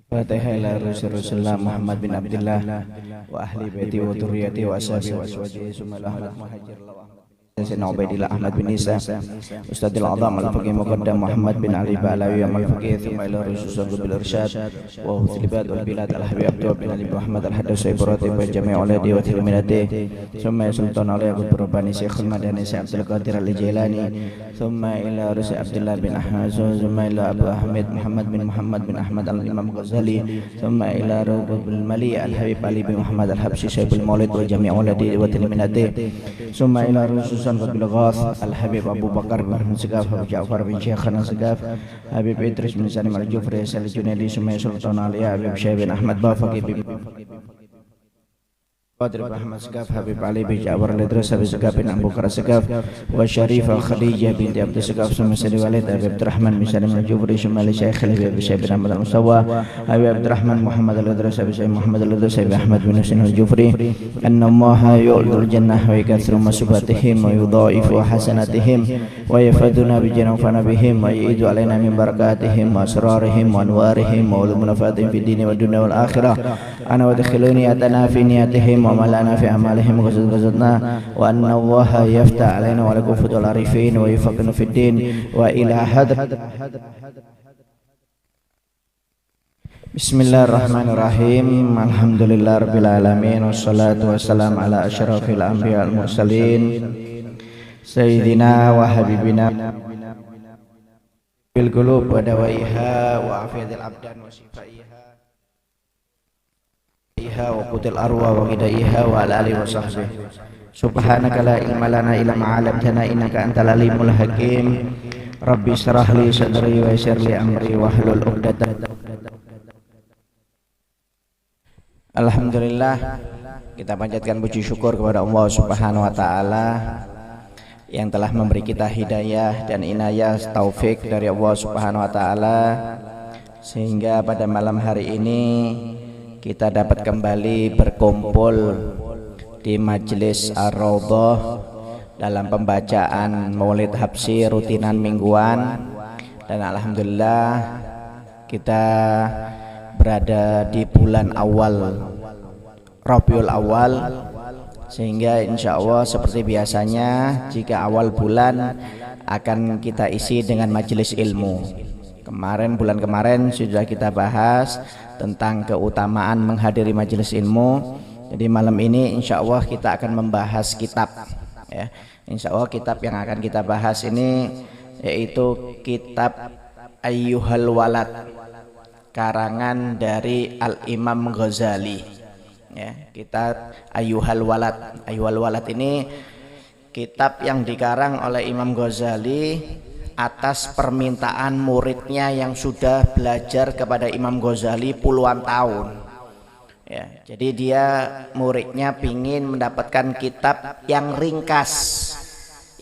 Fatihah ila Rasulullah Muhammad bin Abdullah wa ahli baiti wa dzurriyyati wa ashabi wa aswaji summa Ahmad Muhajir Sayyidina Ubaidillah Ahmad bin Isa Ustadzil Azam Al-Faqih Muqaddam Muhammad bin Ali Ba'alawi Al-Faqih Thumma ila Rasulullah bil Irsyad wa Huthlibat wal Bilad Al-Habib Abdul bin Ali Muhammad Al-Haddad Saiburati wa Jami' Uladi wa Tilminati Thumma Sultan Ali Abu Rabbani Syekhul Madani Syekh Abdul Qadir Al-Jilani Thumma ila Rasul Abdullah bin Ahmad Thumma ila Abu Ahmad Muhammad bin Ahmad Al-Imam Ghazali Thumma ila Rabbul Mali Al-Habib Ali bin Muhammad Al-Habsyi Syekhul Maulid wa Jami' Uladi wa Tilminati Thumma ila Rasul Qabil Ghath Al-Habib Abu Bakar bin Segaf Habib Ja'far bin Syekhana Segaf Habib Idris bin Salim Al-Jufri Al-Junaidi Sumay Sultan Ali Habib Syekh bin Ahmad Bafaqi bin Qadir bin Ahmad Segaf Habib Ali bin Ja'far Al-Idris Habib Segaf bin Abu Bakar Segaf wa Syarifah Khadijah binti Abdul Segaf Sumay Sadi Walid Habib Abdurrahman bin Salim Al-Jufri Sumay Syekh Habib Syekh bin Ahmad Al-Musawa Habib Abdurrahman Muhammad Al-Idris Habib Syekh Muhammad Al-Idris Habib Ahmad bin Husain Al-Jufri anna Allaha yu'dul jannah wa yakthuru masubatihim wa yudha'ifu hasanatihim wa yafaduna bi janafana bihim wa yi'idu alaina min barakatihim wa asrarihim wa anwarihim wa ulumul fatihim fi dini wa dunya wal akhirah ana wa dakhiluni atana fi niyatihim wa malana fi amalihim ghazatna wa anna Allaha yaftah alaina wa lakum fatul arifin wa yufaqinu fid din wa ila hadrat Bismillahirrahmanirrahim. Alhamdulillahirabbil alamin wassalatu wassalamu ala asyrafil anbiya wal mursalin sayyidina wa habibina bil qulub wa dawaiha wa afiyatil abdan wa shifaiha wa qutil arwa wa qidaiha wa ala alihi wa sahbihi subhanaka la ilma lana illa ma 'allamtana innaka antal alimul hakim rabbi shrah li sadri wa yassir li amri wahlul 'uqdatam. Alhamdulillah, kita panjatkan puji syukur kepada Allah Subhanahu wa taala yang telah memberi kita hidayah dan inayah taufik dari Allah Subhanahu wa taala sehingga pada malam hari ini kita dapat kembali berkumpul di majelis Ar-Raudhah dalam pembacaan Maulid Habsyi rutinan mingguan, dan alhamdulillah kita berada di bulan awal Rabiul Awal, sehingga insya Allah seperti biasanya jika awal bulan akan kita isi dengan majelis ilmu. Bulan kemarin sudah kita bahas tentang keutamaan menghadiri majelis ilmu. Jadi malam ini insya Allah kita akan membahas kitab, ya. Insya Allah kitab yang akan kita bahas ini yaitu kitab Ayyuhal Walad, karangan dari Al-Imam Ghazali, ya. Kitab Ayyuhal Walad. Ayyuhal Walad ini kitab yang dikarang oleh Imam Ghazali atas permintaan muridnya yang sudah belajar kepada Imam Ghazali puluhan tahun, ya. Jadi dia muridnya ingin mendapatkan kitab yang ringkas,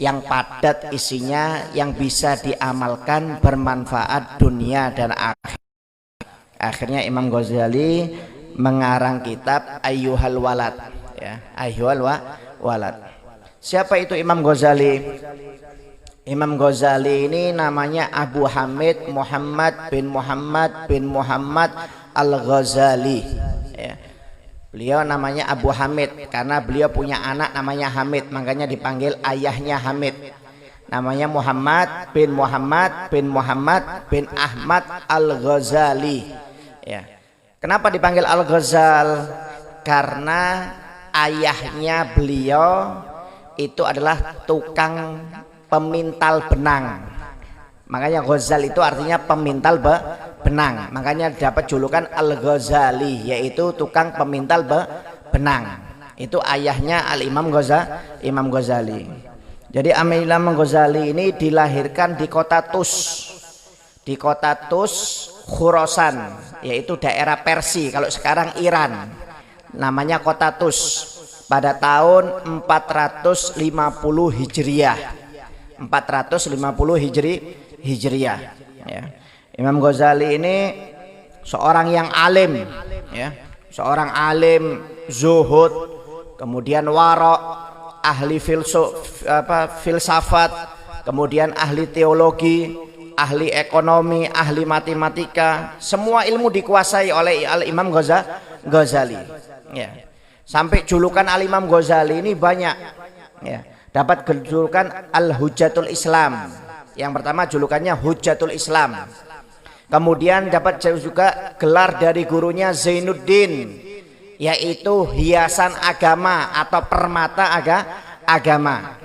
yang padat isinya, yang bisa diamalkan, bermanfaat dunia dan akhirat. Akhirnya Imam Ghazali mengarang kitab Ayyuhal Walad, ya. Ayyuhal Walad. Siapa itu Imam Ghazali? Imam Ghazali ini namanya Abu Hamid Muhammad bin Muhammad Al-Ghazali, ya. Beliau namanya Abu Hamid karena beliau punya anak namanya Hamid, makanya dipanggil ayahnya Hamid. Namanya Muhammad bin Ahmad Al-Ghazali, ya. Kenapa dipanggil Al-Ghazal? Karena ayahnya beliau itu adalah tukang pemintal benang, makanya Ghazal itu artinya pemintal benang, makanya dapat julukan Al-Ghazali, yaitu tukang pemintal benang. Itu ayahnya Al-Imam Ghazali. Jadi Imam Ghazali ini dilahirkan di kota Tus, Khurasan, yaitu daerah Persia, kalau sekarang Iran. Namanya kota Tus pada tahun 450 Hijriah. 450 Hijriah, ya. Imam Ghazali ini seorang yang alim, ya. Seorang alim, zuhud, kemudian warok, ahli filsafat, kemudian ahli teologi, ahli ekonomi, ahli matematika, semua ilmu dikuasai oleh Al-Imam Ghazali. Ya. Sampai julukan Al-Imam Ghazali ini banyak. Ya. Dapat julukan Al-Hujjatul Islam. Yang pertama julukannya Hujjatul Islam. Kemudian dapat juga gelar dari gurunya Zainuddin, yaitu hiasan agama atau permata agama.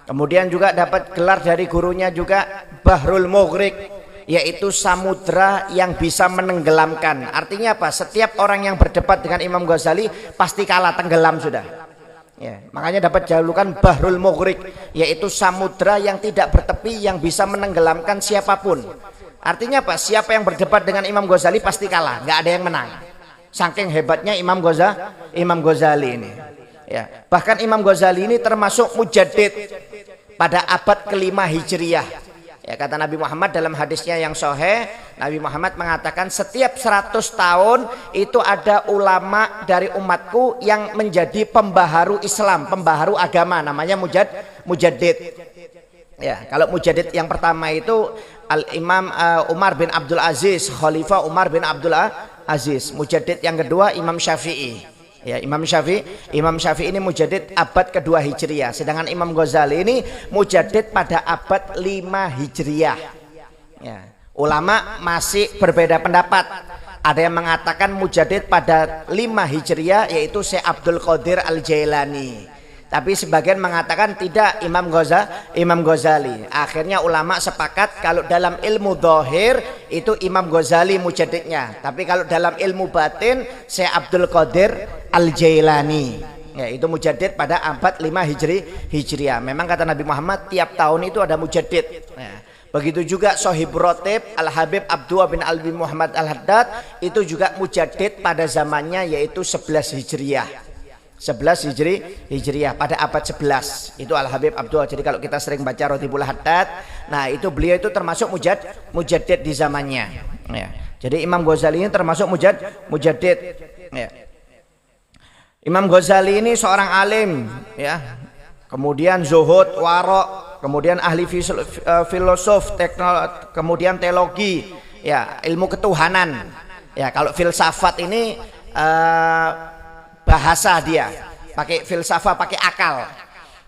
Kemudian juga dapat gelar dari gurunya juga Bahrul Mughriq, yaitu samudra yang bisa menenggelamkan. Artinya apa? Setiap orang yang berdebat dengan Imam Ghazali pasti kalah, tenggelam sudah. Ya, makanya dapat julukan Bahrul Mughriq, yaitu samudra yang tidak bertepi yang bisa menenggelamkan siapapun. Artinya apa? Siapa yang berdebat dengan Imam Ghazali pasti kalah, nggak ada yang menang. Saking hebatnya Imam Ghazali ini. Ya, bahkan Imam Ghazali ini termasuk mujaddid pada abad ke-5 Hijriyah. Ya, kata Nabi Muhammad dalam hadisnya yang sahih, Nabi Muhammad mengatakan setiap 100 tahun itu ada ulama dari umatku yang menjadi pembaharu Islam, pembaharu agama, namanya mujaddid. Ya, kalau mujaddid yang pertama itu Al-Imam Umar bin Abdul Aziz, Khalifah Umar bin Abdul Aziz. Mujaddid yang kedua Imam Syafi'i. Ya, Imam Syafi'i ini mujaddid abad kedua Hijriyah. Sedangkan Imam Ghazali ini mujaddid pada abad 5 Hijriyah. Ya, ulama masih berbeda pendapat. Ada yang mengatakan mujaddid pada 5 Hijriyah yaitu Syekh Abdul Qadir Al-Jailani. Tapi sebagian mengatakan tidak, Imam Ghazali. Akhirnya ulama sepakat kalau dalam ilmu dhahir itu Imam Ghazali mujaddidnya. Tapi kalau dalam ilmu batin Syekh Abdul Qadir Al-Jailani. Ya, itu mujaddid pada abad 5 Hijriah. Memang kata Nabi Muhammad tiap tahun itu ada mujaddid. Ya. Begitu juga Sohib Rotib Al-Habib Abdullah bin Al-Bin Muhammad Al-Haddad itu juga mujaddid pada zamannya yaitu 11 Hijriah. 11 Hijriah pada abad 11 itu Al-Habib Abdullah. Jadi kalau kita sering baca Rotibul Haddad, nah itu beliau itu termasuk mujaddid di zamannya. Ya. Jadi Imam Ghazali ini termasuk mujaddid. Ya. Imam Ghazali ini seorang alim, ya. Kemudian zuhud, warok, kemudian ahli filosof, kemudian teologi, ya, ilmu ketuhanan. Ya, kalau filsafat ini bahasa dia pakai filsafat, pakai akal.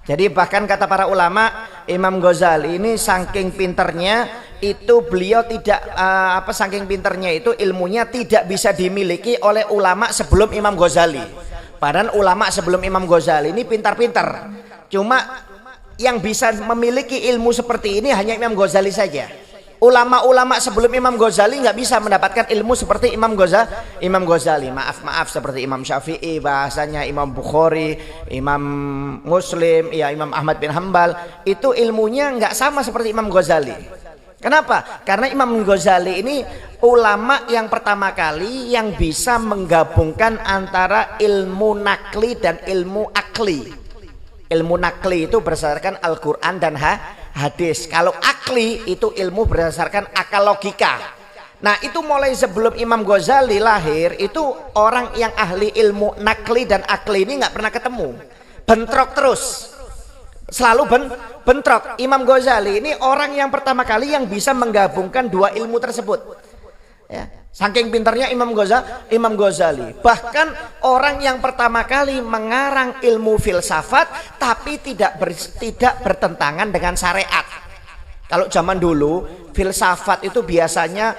Jadi bahkan kata para ulama Imam Ghazali ini saking pinternya itu beliau tidak saking pinternya itu ilmunya tidak bisa dimiliki oleh ulama sebelum Imam Ghazali. Padahal ulama sebelum Imam Ghazali ini pintar-pintar. Cuma yang bisa memiliki ilmu seperti ini hanya Imam Ghazali saja. Ulama-ulama sebelum Imam Ghazali nggak bisa mendapatkan ilmu seperti Imam Ghazali. Maaf seperti Imam Syafi'i, bahasanya Imam Bukhari, Imam Muslim, ya Imam Ahmad bin Hambal, itu ilmunya nggak sama seperti Imam Ghazali. Kenapa? Karena Imam Ghazali ini ulama yang pertama kali yang bisa menggabungkan antara ilmu nakli dan ilmu akli. Ilmu nakli itu berdasarkan Al-Quran dan hadis. Kalau akli itu ilmu berdasarkan akal logika. Nah itu mulai sebelum Imam Ghazali lahir itu orang yang ahli ilmu nakli dan akli ini nggak pernah ketemu, bentrok terus, selalu bentrok. Imam Ghazali ini orang yang pertama kali yang bisa menggabungkan dua ilmu tersebut. Ya. Saking pintarnya Imam Ghazali. Bahkan orang yang pertama kali mengarang ilmu filsafat tapi tidak bertentangan dengan syariat. Kalau zaman dulu filsafat itu biasanya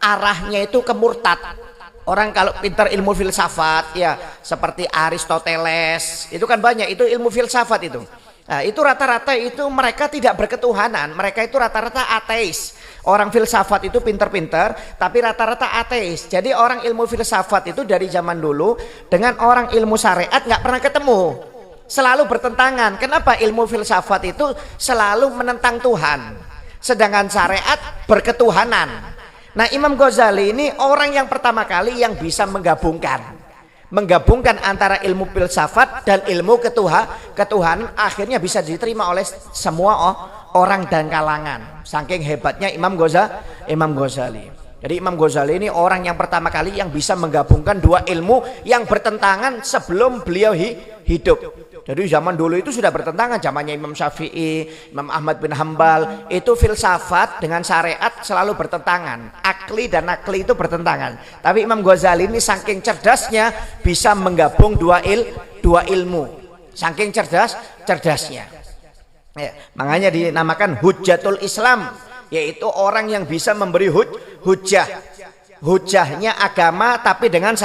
arahnya itu ke murtad. Orang kalau pintar ilmu filsafat ya seperti Aristoteles itu kan banyak, itu ilmu filsafat itu. Nah, itu rata-rata itu mereka tidak berketuhanan, mereka itu rata-rata ateis. Orang filsafat itu pintar-pintar tapi rata-rata ateis. Jadi orang ilmu filsafat itu dari zaman dulu dengan orang ilmu syariat nggak pernah ketemu, selalu bertentangan. Kenapa? Ilmu filsafat itu selalu menentang Tuhan, sedangkan syariat berketuhanan. Nah Imam Ghazali ini orang yang pertama kali yang bisa menggabungkan antara ilmu filsafat dan ilmu ketuhanan, akhirnya bisa diterima oleh semua orang dan kalangan. Saking hebatnya Imam Ghazali. Jadi Imam Ghazali ini orang yang pertama kali yang bisa menggabungkan dua ilmu yang bertentangan sebelum beliau hidup. Jadi zaman dulu itu sudah bertentangan, zamannya Imam Syafi'i, Imam Ahmad bin Hambal, itu filsafat dengan syariat selalu bertentangan. Akli dan nakli itu bertentangan. Tapi Imam Ghazali ini saking cerdasnya bisa menggabung dua ilmu. Saking cerdasnya. Ya, makanya dinamakan Hujjatul Islam, yaitu orang yang bisa memberi hujjah. Hujahnya agama tapi dengan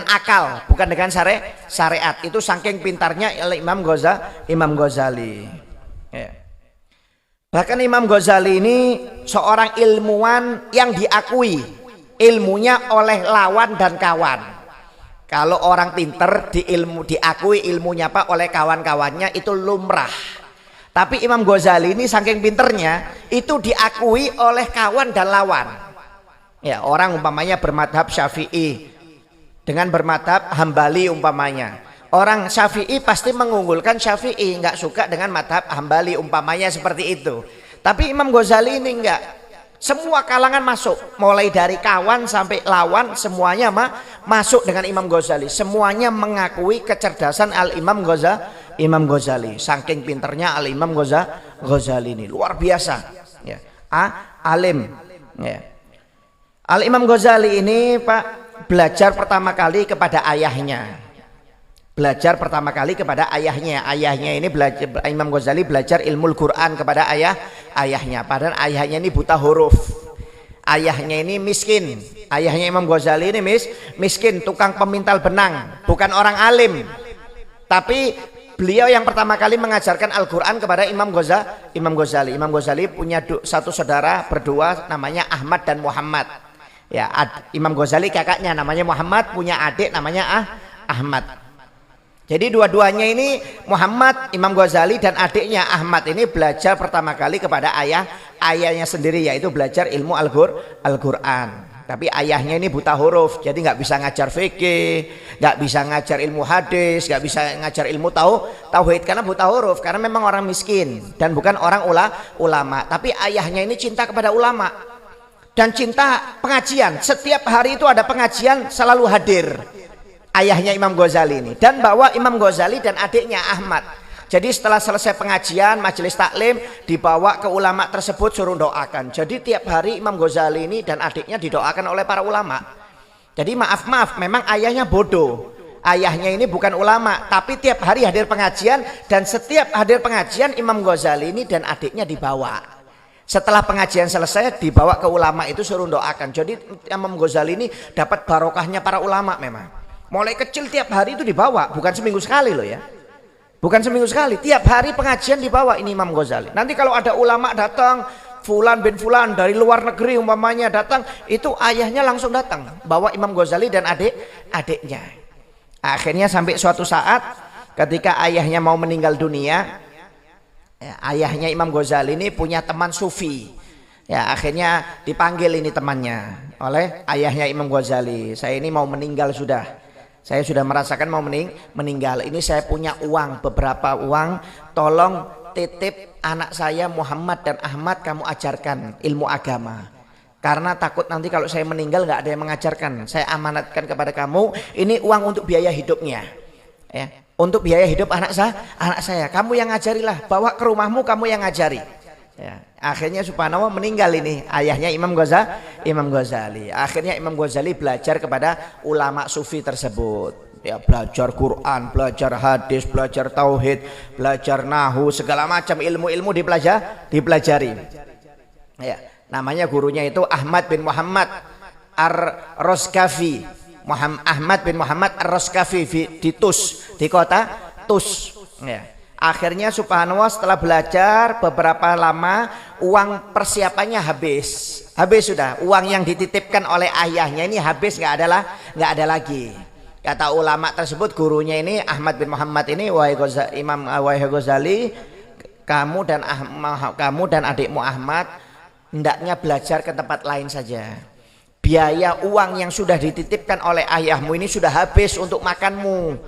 akal, bukan dengan syariat. Itu saking pintarnya oleh Imam Ghazali. Ya. Bahkan Imam Ghazali ini seorang ilmuwan yang diakui ilmunya oleh lawan dan kawan. Kalau orang pinter diakui ilmunya oleh kawan-kawannya itu lumrah. Tapi Imam Ghazali ini saking pinternya itu diakui oleh kawan dan lawan. Ya, orang umpamanya bermadhab Syafi'i dengan bermadhab Hambali umpamanya. Orang Syafi'i pasti mengunggulkan Syafi'i, nggak suka dengan madhab Hambali umpamanya seperti itu. Tapi Imam Ghazali ini enggak. Semua kalangan masuk, mulai dari kawan sampai lawan semuanya masuk dengan Imam Ghazali. Semuanya mengakui kecerdasan Al-Imam Ghazali. Saking pinternya Al-Imam Ghazali ini luar biasa. Ya. Alim. Ya. Al-Imam Ghazali ini Pak belajar pertama kali kepada ayahnya. Ayahnya ini belajar, Imam Ghazali belajar ilmu Quran kepada ayahnya. Padahal ayahnya ini buta huruf. Ayahnya ini miskin. Ayahnya Imam Ghazali ini miskin, tukang pemintal benang, bukan orang alim. Tapi beliau yang pertama kali mengajarkan Al-Quran kepada Imam Ghazali. Imam Ghazali punya satu saudara berdua namanya Ahmad dan Muhammad. Ya, Imam Ghazali kakaknya namanya Muhammad, punya adik namanya Ahmad. Jadi dua-duanya ini Muhammad, Imam Ghazali dan adiknya Ahmad ini belajar pertama kali kepada ayahnya sendiri, yaitu belajar ilmu Al-Quran. Tapi ayahnya ini buta huruf, jadi nggak bisa ngajar fikih, nggak bisa ngajar ilmu hadis, nggak bisa ngajar ilmu tauhid karena buta huruf, karena memang orang miskin dan bukan orang ulama. Tapi ayahnya ini cinta kepada ulama dan cinta pengajian. Setiap hari itu ada pengajian, selalu hadir ayahnya Imam Ghazali ini, dan bawa Imam Ghazali dan adiknya Ahmad. Jadi setelah selesai pengajian, majelis taklim, dibawa ke ulama tersebut suruh doakan. Jadi tiap hari Imam Ghazali ini dan adiknya didoakan oleh para ulama. Jadi maaf memang ayahnya bodoh. Ayahnya ini bukan ulama, tapi tiap hari hadir pengajian, dan setiap hadir pengajian Imam Ghazali ini dan adiknya dibawa. Setelah pengajian selesai dibawa ke ulama itu suruh doakan. Jadi Imam Ghazali ini dapat barokahnya para ulama memang. Mulai kecil tiap hari itu dibawa, bukan seminggu sekali loh ya. Bukan seminggu sekali, tiap hari pengajian dibawa ini Imam Ghazali. Nanti kalau ada ulama datang, Fulan bin Fulan dari luar negeri umpamanya datang, itu ayahnya langsung datang, bawa Imam Ghazali dan adiknya. Akhirnya sampai suatu saat ketika ayahnya mau meninggal dunia, ya, ayahnya Imam Ghazali ini punya teman sufi. Ya, akhirnya dipanggil ini temannya oleh ayahnya Imam Ghazali. Saya ini mau meninggal sudah. Saya sudah merasakan mau meninggal. Ini saya punya uang, beberapa uang. Tolong titip anak saya Muhammad dan Ahmad, kamu ajarkan ilmu agama. Karena takut nanti kalau saya meninggal nggak ada yang mengajarkan. Saya amanatkan kepada kamu. Ini uang untuk biaya hidupnya. Ya. Untuk biaya hidup anak saya, kamu yang ngajarilah, bawa ke rumahmu, kamu yang ngajari. Ya. Akhirnya subhanallah meninggal ini ayahnya Imam Ghazali. Akhirnya Imam Ghazali belajar kepada ulama sufi tersebut. Ya, belajar Quran, belajar hadis, belajar tauhid, belajar nahu, segala macam ilmu-ilmu dipelajari. Ya, namanya gurunya itu Ahmad bin Muhammad Ar-Roskafi. Ahmad bin Muhammad Ar-Roskafi di Tus, di kota Tus. Ya. Akhirnya subhanallah setelah belajar beberapa lama, uang persiapannya habis sudah. Uang yang dititipkan oleh ayahnya ini habis, nggak ada lagi. Kata ulama tersebut, gurunya ini Ahmad bin Muhammad ini, wahai Ghazali, kamu dan adikmu Ahmad hendaknya belajar ke tempat lain saja. Biaya uang yang sudah dititipkan oleh ayahmu ini sudah habis untuk makanmu.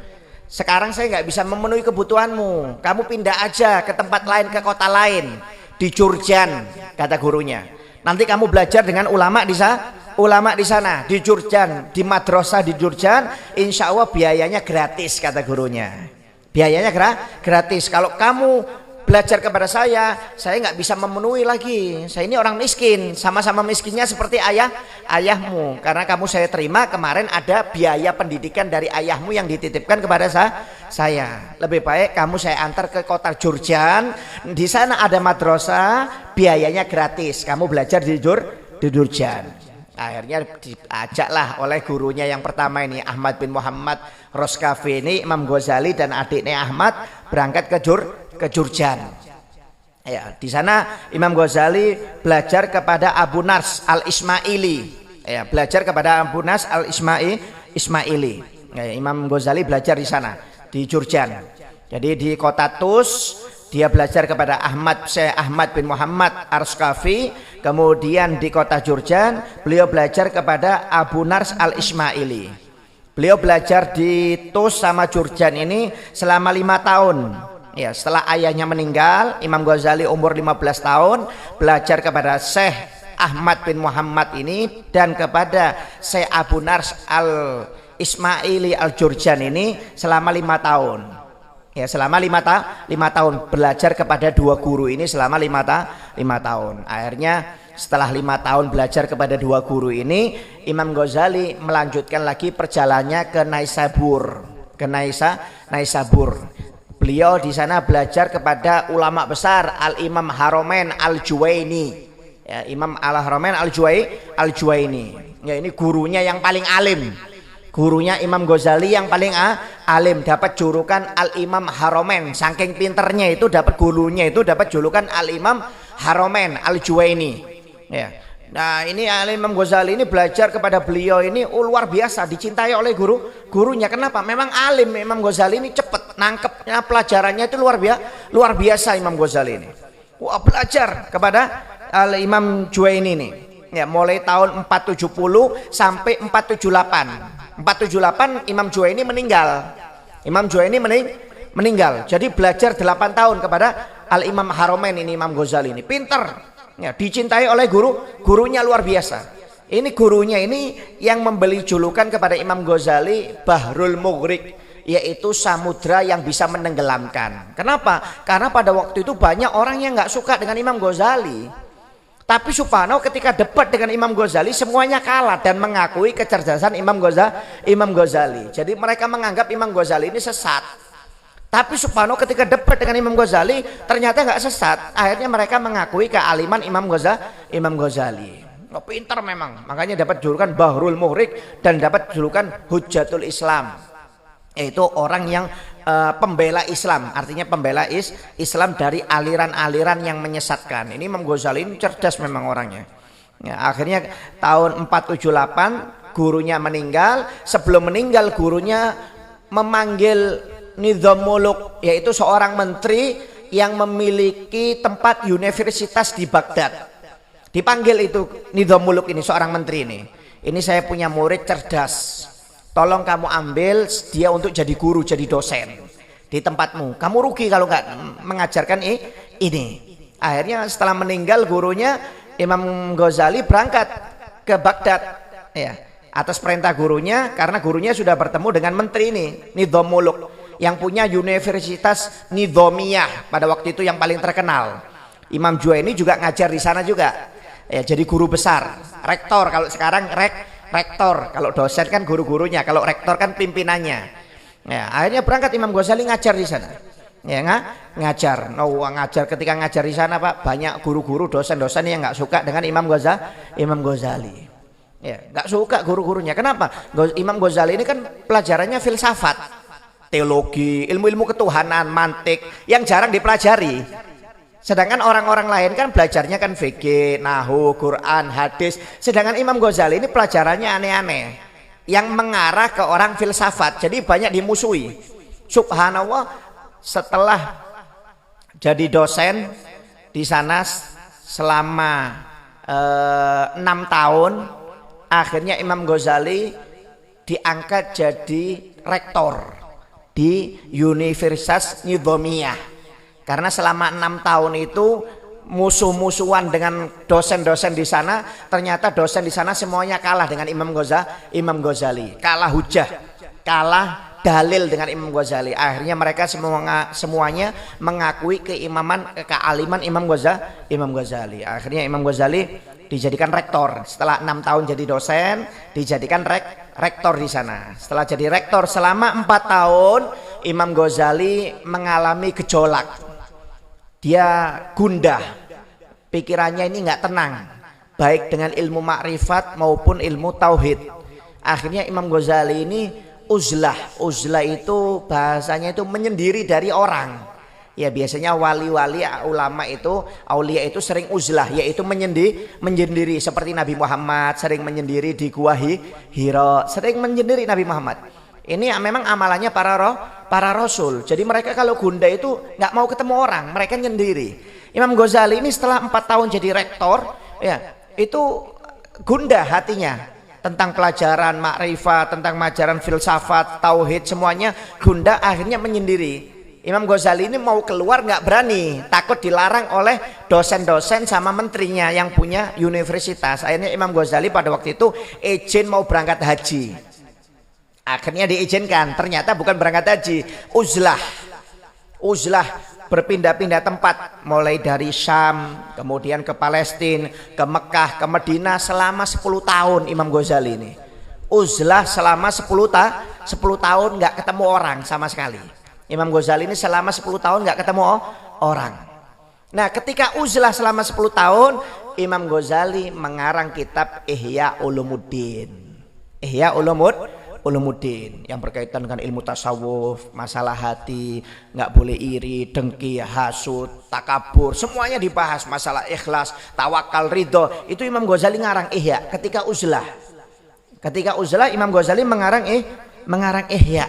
Sekarang saya nggak bisa memenuhi kebutuhanmu. Kamu pindah aja ke tempat lain, ke kota lain, di Jurjan, kata gurunya. Nanti kamu belajar dengan ulama di sana, di Jurjan, di madrasah di Jurjan. Insya Allah biayanya gratis, kata gurunya. Biayanya gratis. Kalau kamu belajar kepada saya nggak bisa memenuhi lagi. Saya ini orang miskin, sama-sama miskinnya seperti ayahmu. Karena kamu saya terima kemarin ada biaya pendidikan dari ayahmu yang dititipkan kepada saya. Lebih baik kamu saya antar ke kota Jurjan. Di sana ada madrasah, biayanya gratis. Kamu belajar di Jurjan. Akhirnya diajaklah oleh gurunya yang pertama ini Ahmad bin Muhammad Roskafi ini, Imam Ghazali dan adiknya Ahmad berangkat ke Jurjan. Ya, di sana Imam Ghazali belajar kepada Abu Nars al-Ismaili. Ya, belajar kepada Abu Nars al-Ismaili. Ya, Imam Ghazali belajar di sana di Jurjan. Jadi di kota Tus dia belajar kepada Syekh Ahmad bin Muhammad Ar-Roskafi. Kemudian di kota Jurjan beliau belajar kepada Abu Nars al-Ismaili. Beliau belajar di Tus sama Jurjan ini selama 5 tahun. Ya, setelah ayahnya meninggal, Imam Ghazali umur 15 tahun belajar kepada Syekh Ahmad bin Muhammad ini dan kepada Syekh Abu Nars al-Ismaili al-Jurjan ini selama 5 tahun. Ya, selama 5 tahun belajar kepada 2 guru ini selama 5 tahun. Akhirnya setelah 5 tahun belajar kepada 2 guru ini, Imam Ghazali melanjutkan lagi perjalanannya ke Naisabur. Beliau di sana belajar kepada ulama besar Al-Imam Haromen Al-Juwaini. Ya, Imam Al-Haromen Al-Juwaini. Ya, ini gurunya yang paling alim. Gurunya Imam Ghazali yang paling alim, dapat julukan Al-Imam Haromen. Saking pinternya itu dapat gurunya itu dapat julukan Al-Imam Haromen Al-Juwaini. Ya. Nah, ini Al-Imam Ghazali ini belajar kepada beliau ini luar biasa, dicintai oleh gurunya. Kenapa? Memang alim. Imam Ghazali ini cepat nangkepnya, pelajarannya itu luar biasa Imam Ghazali ini. Wah, belajar kepada Al-Imam Juwaini ini. Ya, mulai tahun 470 sampai 478. 478 Imam Juwaini meninggal. Imam Juwaini meninggal. Jadi belajar 8 tahun kepada Al-Imam Haromen ini Imam Ghazali ini. Pinter. Ya, dicintai oleh gurunya luar biasa. Ini gurunya ini yang memberi julukan kepada Imam Ghazali Bahrul Mughriq, yaitu samudra yang bisa menenggelamkan. Kenapa? Karena pada waktu itu banyak orang yang nggak suka dengan Imam Ghazali. Tapi subhanallah ketika debat dengan Imam Ghazali semuanya kalah dan mengakui kecerdasan Imam Ghazali. Jadi mereka menganggap Imam Ghazali ini sesat. Tapi subhanallah ketika debat dengan Imam Ghazali ternyata nggak sesat. Akhirnya mereka mengakui kealiman Imam Ghazali. Oh, pintar memang. Makanya dapat julukan Bahrul Mughriq dan dapat julukan Hujjatul Islam. Yaitu orang yang pembela Islam, artinya pembela Islam dari aliran-aliran yang menyesatkan. Ini Imam Ghazali ini cerdas memang orangnya. Ya, akhirnya tahun 478 gurunya meninggal. Sebelum meninggal gurunya memanggil Nizam Muluk, yaitu seorang menteri yang memiliki tempat universitas di Baghdad. Dipanggil itu Nizam Muluk ini, seorang menteri ini. Ini saya punya murid cerdas. Tolong kamu ambil dia untuk jadi guru, jadi dosen di tempatmu. Kamu rugi kalau nggak mengajarkan ini. Akhirnya setelah meninggal gurunya, Imam Ghazali berangkat ke Baghdad. Ya, atas perintah gurunya, karena gurunya sudah bertemu dengan menteri ini, Nizam Muluk, yang punya Universitas Nizamiyah pada waktu itu yang paling terkenal. Imam Juwaini juga ngajar di sana juga. Ya, jadi guru besar, rektor. Kalau sekarang rektor, kalau dosen kan guru-gurunya, kalau rektor kan pimpinannya. Ya, akhirnya berangkat Imam Ghazali ngajar di sana. Ya, ngajar. Ngajar ketika ngajar di sana Pak, banyak guru-guru, dosen-dosen yang nggak suka dengan Imam Ghazali. Ya, nggak suka guru-gurunya. Kenapa? Imam Ghazali ini kan pelajarannya filsafat, teologi, ilmu-ilmu ketuhanan, mantik yang jarang dipelajari. Sedangkan orang-orang lain kan belajarnya kan fikih, nahwu, Quran, hadis. Sedangkan Imam Ghazali ini pelajarannya aneh-aneh yang mengarah ke orang filsafat. Jadi banyak dimusuhi. Subhanallah, setelah jadi dosen di sana selama 6 tahun, akhirnya Imam Ghazali diangkat jadi rektor di Universitas Nizamiyah. Karena selama 6 tahun itu musuh-musuhan dengan dosen-dosen di sana, ternyata dosen di sana semuanya kalah dengan Imam Ghazali, kalah hujah, kalah dalil dengan Imam Ghazali. Akhirnya mereka semuanya mengakui keimaman, kealiman Imam Ghazali. Akhirnya Imam Ghazali dijadikan rektor. Setelah 6 tahun jadi dosen, dijadikan rektor di sana. Setelah jadi rektor selama 4 tahun, Imam Ghazali mengalami gejolak. Dia gundah, pikirannya ini nggak tenang, baik dengan ilmu makrifat maupun ilmu tauhid. Akhirnya Imam Ghazali ini uzlah itu bahasanya itu menyendiri dari orang. Ya biasanya wali-wali ulama itu, aulia itu sering uzlah, yaitu menyendiri seperti Nabi Muhammad sering menyendiri di Gua Hira, sering menyendiri Nabi Muhammad. Ini memang amalannya para rasul. Jadi mereka kalau gundah itu nggak mau ketemu orang, mereka nyendiri. Imam Ghazali ini setelah 4 tahun jadi rektor, ya itu gundah hatinya tentang pelajaran makrifat, tentang pelajaran filsafat, tauhid, semuanya gundah, akhirnya menyendiri. Imam Ghazali ini mau keluar nggak berani, takut dilarang oleh dosen-dosen sama menterinya yang punya universitas. Akhirnya Imam Ghazali pada waktu itu izin mau berangkat haji. Akhirnya diizinkan, ternyata bukan berangkat haji, uzlah berpindah-pindah tempat, mulai dari Syam, kemudian ke Palestina, ke Mekah, ke Madinah selama 10 tahun Imam Ghazali ini. Uzlah selama 10 tahun nggak ketemu orang sama sekali. Imam Ghazali ini selama 10 tahun nggak ketemu orang. Nah, ketika uzlah selama 10 tahun, Imam Ghazali mengarang kitab Ihya Ulumuddin. Ihya Ulumuddin yang berkaitan dengan ilmu tasawuf, masalah hati, nggak boleh iri, dengki, hasud, takabur, semuanya dibahas, masalah ikhlas, tawakal, ridho. Itu Imam Ghazali ngarang Ihya ketika uzlah. Ketika uzlah Imam Ghazali mengarang Ihya.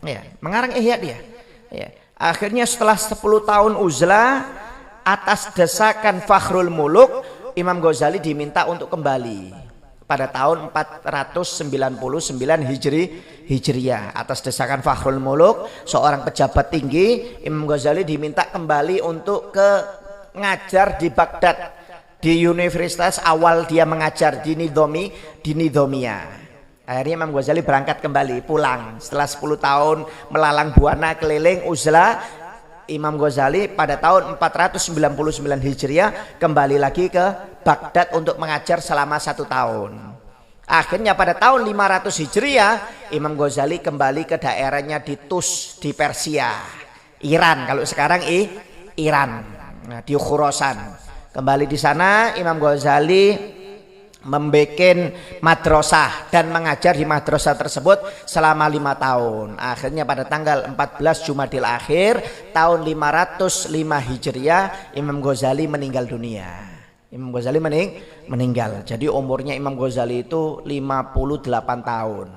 Ya, mengarang Ihya dia. Ya. Akhirnya setelah 10 tahun uzlah, atas desakan Fakhrul Muluk, Imam Ghazali diminta untuk kembali pada tahun 499 Hijriyah. Atas desakan Fakhrul Muluk, seorang pejabat tinggi, Imam Ghazali diminta kembali untuk ngajar di Baghdad, di universitas awal dia mengajar di Nidhomiyah. Akhirnya Imam Ghazali berangkat kembali, pulang setelah 10 tahun melalang buana keliling uzlah. Imam Ghazali pada tahun 499 Hijriah kembali lagi ke Baghdad untuk mengajar selama 1 tahun. Akhirnya pada tahun 500 Hijriah Imam Ghazali kembali ke daerahnya di Tus di Persia, Iran, kalau sekarang Iran, nah, di Khurasan. Kembali di sana Imam Ghazali membuat madrasah dan mengajar di madrasah tersebut selama 5 tahun. Akhirnya pada tanggal 14 Jumadil Akhir tahun 505 Hijriah Imam Ghazali meninggal dunia. Imam Ghazali meninggal. Jadi umurnya Imam Ghazali itu 58 tahun.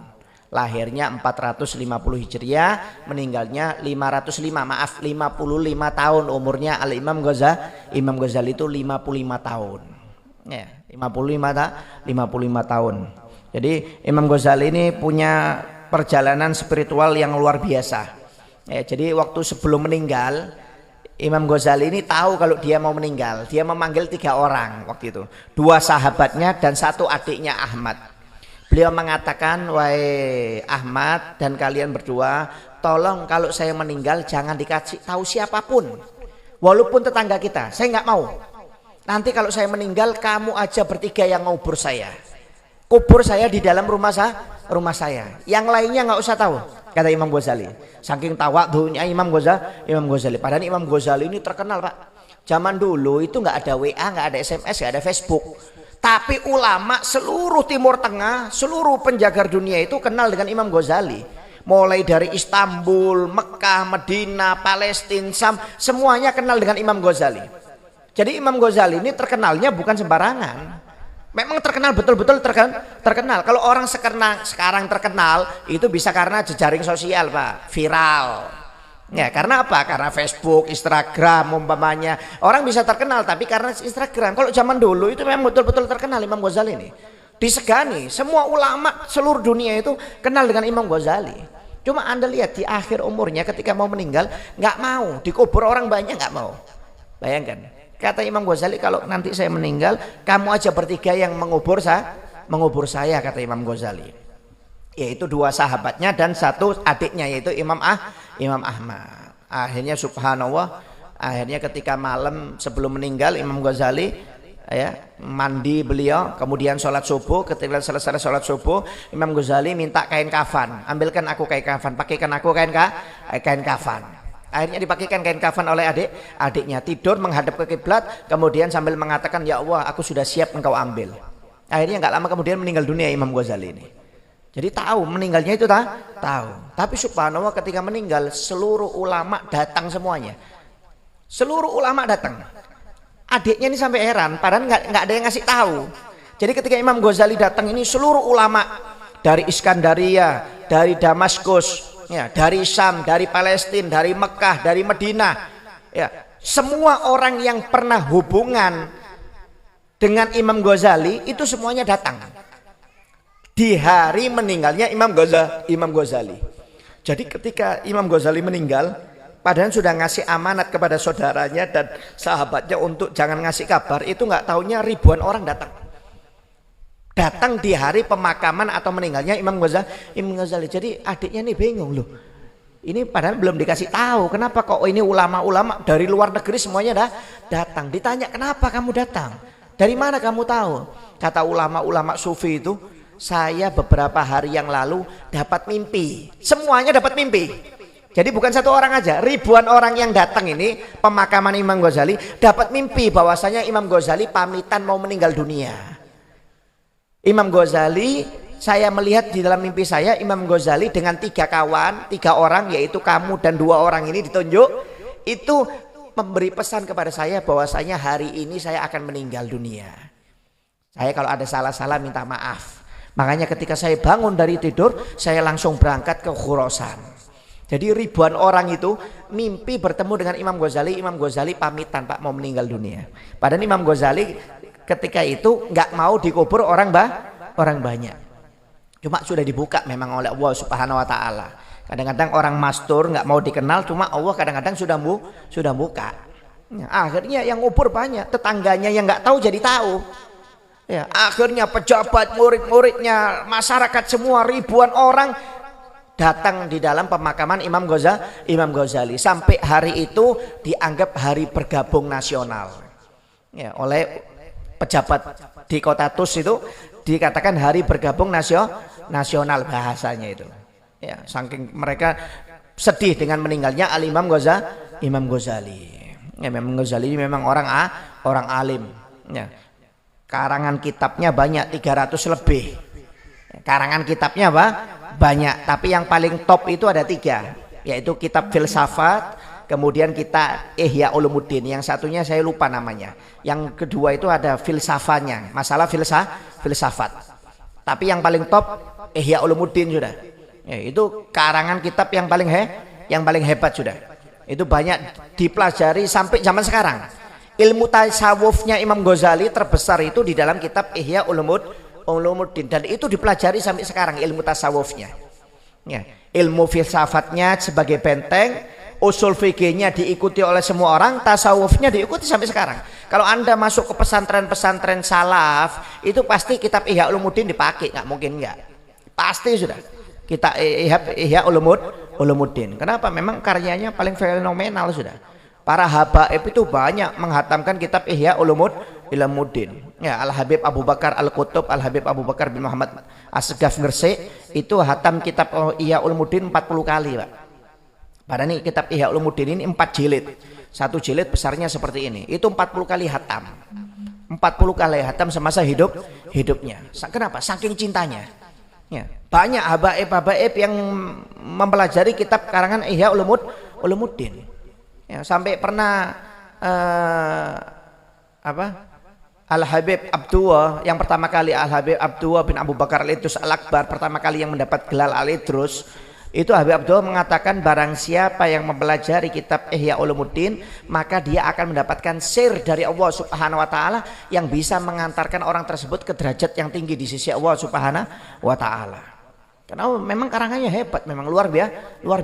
Lahirnya 450 Hijriah, meninggalnya 55 tahun umurnya Imam Ghazali itu 55 tahun. Ya, 55 tahun. Jadi Imam Ghazali ini punya perjalanan spiritual yang luar biasa. Ya, jadi waktu sebelum meninggal Imam Ghazali ini tahu kalau dia mau meninggal. Dia memanggil 3 orang waktu itu, 2 sahabatnya dan 1 adiknya Ahmad. Beliau mengatakan, wahai Ahmad dan kalian berdua, tolong kalau saya meninggal jangan dikasih tahu siapapun, walaupun tetangga kita. Saya nggak mau. Nanti kalau saya meninggal kamu aja bertiga yang ngubur saya. Kubur saya di dalam rumah saya. Yang lainnya nggak usah tahu, kata Imam Ghazali. Saking tawadhunya Imam Ghazali. Padahal Imam Ghazali ini terkenal, Pak. Zaman dulu itu nggak ada WA, nggak ada SMS, nggak ada Facebook. Tapi ulama seluruh Timur Tengah, seluruh penjagar dunia itu kenal dengan Imam Ghazali. Mulai dari Istanbul, Mekah, Madinah, Palestina, Sam, semuanya kenal dengan Imam Ghazali. Jadi Imam Ghazali ini terkenalnya bukan sembarangan. Memang terkenal, betul-betul terkenal. Kalau orang sekarang terkenal itu bisa karena jejaring sosial, Pak, viral. Ya, karena apa? Karena Facebook, Instagram umpamanya. Orang bisa terkenal tapi karena Instagram. Kalau zaman dulu itu memang betul-betul terkenal Imam Ghazali ini. Disegani, semua ulama seluruh dunia itu kenal dengan Imam Ghazali. Cuma Anda lihat di akhir umurnya ketika mau meninggal nggak mau, dikubur orang banyak nggak mau. Bayangkan. Kata Imam Ghazali, kalau nanti saya meninggal, kamu aja bertiga yang mengubur saya, kata Imam Ghazali. yaitu dua sahabatnya dan satu adiknya yaitu Imam Ahmad. Akhirnya subhanallah, akhirnya ketika malam sebelum meninggal Imam Ghazali ya mandi beliau, kemudian sholat subuh. Ketika selesai sholat subuh, Imam Ghazali minta kain kafan, ambilkan aku kain kafan, pakaikan aku kain kafan. Akhirnya dipakaikan kain kafan oleh adiknya, tidur menghadap ke kiblat, kemudian sambil mengatakan, ya Allah aku sudah siap engkau ambil. Akhirnya nggak lama kemudian meninggal dunia Imam Ghazali ini. Jadi tahu meninggalnya itu tahu. Tapi subhanallah ketika meninggal seluruh ulama datang semuanya. Seluruh ulama datang. Adiknya ini sampai heran, padahal nggak ada yang ngasih tahu. Jadi ketika Imam Ghazali datang ini seluruh ulama dari Iskandaria, dari Damaskus, ya, dari Syam, dari Palestina, dari Mekah, dari Madinah, ya, semua orang yang pernah hubungan dengan Imam Ghazali itu semuanya datang di hari meninggalnya Imam Ghazali. Jadi ketika Imam Ghazali meninggal, padahal sudah ngasih amanat kepada saudaranya dan sahabatnya untuk jangan ngasih kabar, itu nggak taunya ribuan orang datang di hari pemakaman atau meninggalnya Imam Ghazali. Jadi adiknya nih bingung loh. Ini padahal belum dikasih tahu, kenapa kok ini ulama-ulama dari luar negeri semuanya datang. Ditanya, kenapa kamu datang? Dari mana kamu tahu? Kata ulama-ulama sufi itu, saya beberapa hari yang lalu dapat mimpi. Semuanya dapat mimpi. Jadi bukan satu orang aja, ribuan orang yang datang ini pemakaman Imam Ghazali dapat mimpi bahwasanya Imam Ghazali pamitan mau meninggal dunia. Imam Ghazali, saya melihat di dalam mimpi saya Imam Ghazali dengan 3 orang, yaitu kamu dan 2 orang ini ditunjuk, itu memberi pesan kepada saya bahwasanya hari ini saya akan meninggal dunia. Saya kalau ada salah-salah minta maaf. Makanya ketika saya bangun dari tidur, saya langsung berangkat ke Khurasan. Jadi ribuan orang itu mimpi bertemu dengan Imam Ghazali. Imam Ghazali pamitan Pak mau meninggal dunia. Padahal Imam Ghazali ketika itu nggak mau dikubur orang banyak. Cuma sudah dibuka memang oleh Allah Subhanahu Wa Taala. Kadang-kadang orang mastur nggak mau dikenal, cuma Allah kadang-kadang sudah buka. Ya, akhirnya yang ngubur banyak, tetangganya yang nggak tahu jadi tahu. Ya, akhirnya pejabat, murid-muridnya, masyarakat semua ribuan orang datang di dalam pemakaman Imam Ghazali. Sampai hari itu dianggap hari bergabung nasional. Ya, oleh pejabat di kota Tus itu dikatakan hari bergabung nasional bahasanya itu. Ya, saking mereka sedih dengan meninggalnya Imam Ghazali. Ya, Imam Ghazali memang orang alim. Ya. Karangan kitabnya banyak, 300 lebih. Karangan kitabnya apa? Banyak, tapi yang paling top itu ada 3, yaitu kitab filsafat, kemudian kita Ihya Ulumuddin, yang satunya saya lupa namanya. Yang kedua itu ada filsafatnya, masalah filsafat. Tapi yang paling top Ihya Ulumuddin sudah. Ya, itu karangan kitab yang paling hebat sudah. Itu banyak dipelajari sampai zaman sekarang. Ilmu tasawufnya Imam Ghazali terbesar itu di dalam kitab Ihya Ulumuddin, dan itu dipelajari sampai sekarang ilmu tasawufnya. Ya, ilmu filsafatnya sebagai benteng, usul fikihnya diikuti oleh semua orang, tasawufnya diikuti sampai sekarang. Kalau Anda masuk ke pesantren-pesantren salaf, itu pasti kitab Ihya Ulumuddin dipakai, nggak mungkin nggak. Pasti sudah. Kita Ihya Ulumuddin. Kenapa? Memang karyanya paling fenomenal sudah. Para habaib itu banyak menghatamkan kitab Ihya Ulumuddin. Ya, Al-Habib Abu Bakar Al-Qutub, Al-Habib Abu Bakar bin Muhammad Asgaf Gresik itu hatam kitab Ihya Ulumuddin 40 kali, Pak. Padahal ini kitab Ihya Ulumuddin ini 4 jilid. 1 jilid besarnya seperti ini. Itu 40 kali hatam. 40 kali hatam semasa hidupnya. Kenapa? Saking cintanya. Ya, banyak habaib-habaib yang mempelajari kitab karangan Ihya Ulumuddin. Ya, sampai pernah Al-Habib Abdullah yang pertama kali, Al-Habib Abdullah bin Abu Bakar Al-Idrus Al-Akbar, pertama kali yang mendapat gelar Al-Idrus, itu Habib Abdullah mengatakan barang siapa yang mempelajari kitab Ihya Ulumuddin maka dia akan mendapatkan sir dari Allah Subhanahu Wa Taala yang bisa mengantarkan orang tersebut ke derajat yang tinggi di sisi Allah Subhanahu Wa Taala. Karena memang karangannya hebat, memang luar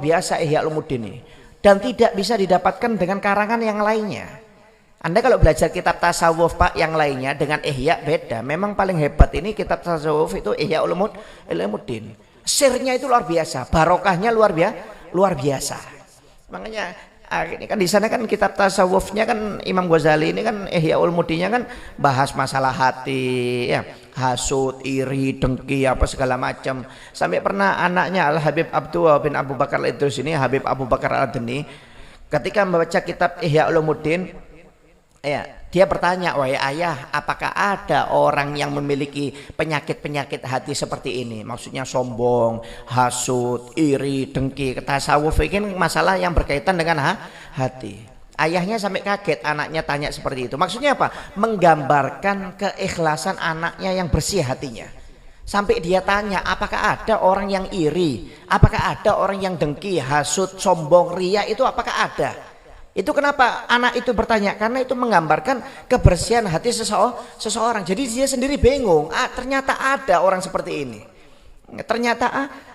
biasa Ihya Ulumuddin ini. Dan tidak bisa didapatkan dengan karangan yang lainnya. Anda kalau belajar kitab tasawuf Pak yang lainnya dengan Ihya beda. Memang paling hebat ini kitab tasawuf itu Ihya Ulumuddin. Sirnya itu luar biasa, barokahnya luar biasa. Makanya ini kan di sana kan kitab tasawufnya kan Imam Ghazali ini kan Ihya Ulumuddinnya kan bahas masalah hati, ya, hasud, iri, dengki, apa segala macam. Sampai pernah anaknya Al Habib Abdullah bin Abu Bakar Al-Idrus ini, Habib Abu Bakar Al-Adni, ketika membaca kitab Ihya Ulumuddin, ya, dia bertanya, wahai ayah, apakah ada orang yang memiliki penyakit-penyakit hati seperti ini? Maksudnya sombong, hasud, iri, dengki. Tasawuf ini masalah yang berkaitan dengan hati. Ayahnya sampai kaget anaknya tanya seperti itu. Maksudnya apa? Menggambarkan keikhlasan anaknya yang bersih hatinya. Sampai dia tanya, apakah ada orang yang iri? Apakah ada orang yang dengki, hasud, sombong, ria? Itu apakah ada? Itu kenapa anak itu bertanya? Karena itu menggambarkan kebersihan hati seseorang. Jadi dia sendiri bingung. Ternyata ada orang seperti ini. Ternyata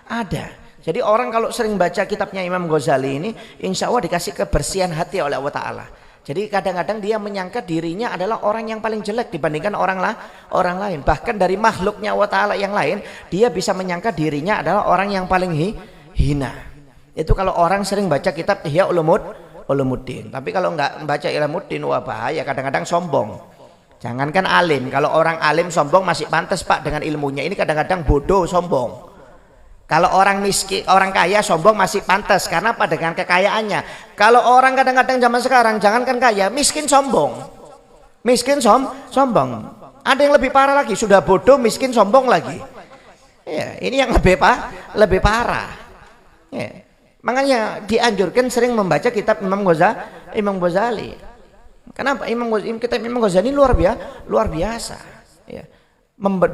ada. Jadi orang kalau sering baca kitabnya Imam Ghazali ini, insya Allah dikasih kebersihan hati oleh Allah Ta'ala. Jadi kadang-kadang dia menyangka dirinya adalah orang yang paling jelek dibandingkan orang lain. Bahkan dari makhluknya Allah Ta'ala yang lain, dia bisa menyangka dirinya adalah orang yang paling hina. Itu kalau orang sering baca kitab Ihya Ulumuddin. Tapi kalau nggak baca Ulumuddin, wah bahaya, kadang-kadang sombong. Jangankan alim, kalau orang alim sombong masih pantas Pak dengan ilmunya. Ini kadang-kadang bodoh sombong. Kalau orang miskin, orang kaya sombong masih pantas karena apa? Dengan kekayaannya. Kalau orang kadang-kadang zaman sekarang jangankan kaya, miskin sombong. Miskin sombong. Ada yang lebih parah lagi, sudah bodoh miskin sombong lagi. Ya, ini yang lebih parah. Ya. Makanya dianjurkan sering membaca kitab Imam Ghazali. Kenapa? Kitab Imam Ghazali luar biasa. Ya.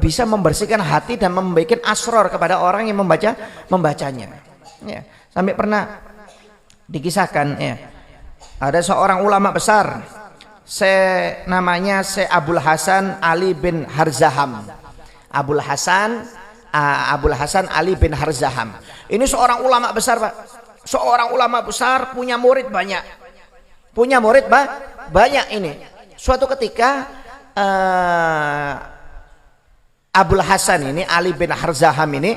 Bisa membersihkan hati dan membuat asror kepada orang yang membacanya. Ya. Sampai pernah dikisahkan, ya, ada seorang ulama besar, namanya Abul Hasan Ali bin Harzaham. Abul Hasan Ali bin Harzaham. Ini seorang ulama besar, Pak. Seorang ulama besar punya murid banyak. Banyak ini. Suatu ketika Abul Hasan ini, Ali bin Harzaham ini,